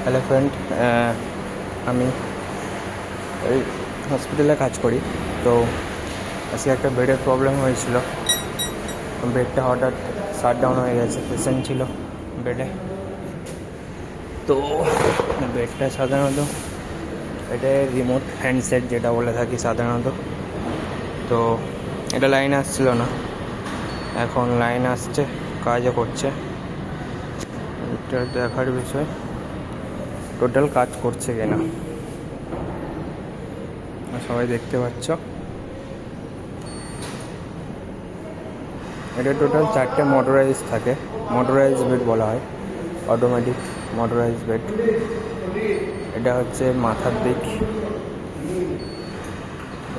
Hello friend, আমি এই হসপিটালে কাজ করি। তো আজকে একটা বেডের প্রবলেম হয়েছিল। বেডটা হঠাৎ শাট ডাউন হয়ে গেছে, পেশেন্ট ছিল বেডে। তো বেডটা সাধারণত এটা রিমোট হ্যান্ডসেট যেটা বলে থাকি সাধারণত। তো এটা লাইন আসছিল না, এখন লাইন আসছে, কাজও করছে। এটা দেখার বিষয় টোটাল কাজ করছে কিনা। সবাই দেখতে পাচ্ছ, এটা টোটাল 4টে মোটরাইজ থাকে। মোটরাইজ বেড বলা হয়, অটোমেটিক মোটরাইজ বেড। এটা হচ্ছে মাথার দিক,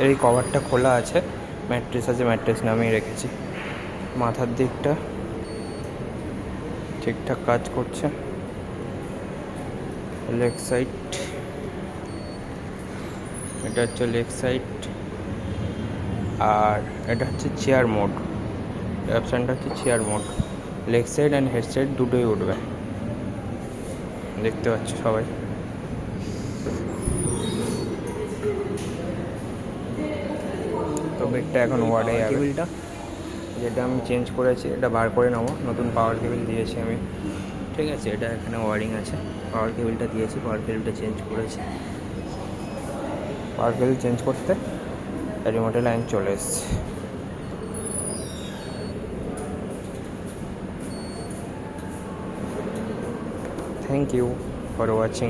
এই কভারটা খোলা আছে, ম্যাট্রেস আছে, ম্যাট্রেস নামিয়ে রেখেছি। মাথার দিকটা ঠিকঠাক কাজ করছে। লেগ সাইড, এটা হচ্ছে লেগ সাইড। আর এটা হচ্ছে চেয়ার মোড, অপশানটা হচ্ছে chair mode. Leg side and head side দুটোই উঠবে, দেখতে পাচ্ছ সবাই। তো বেডটা এখন ওয়ার্ডে যাবে। কেবিলটা যেটা আমি চেঞ্জ করেছি এটা বার করে নেবো, নতুন পাওয়ার কেবিল দিয়েছি আমি, ঠিক আছে। এটা এখানে ওয়ারিং আছে, পাওয়ার কেবিলটা দিয়েছি, পাওয়ার কেবিলটা চেঞ্জ করেছি। পাওয়ার কেবিল চেঞ্জ করতে রিমোটে লাইন চলে এসছে। Thank you for watching.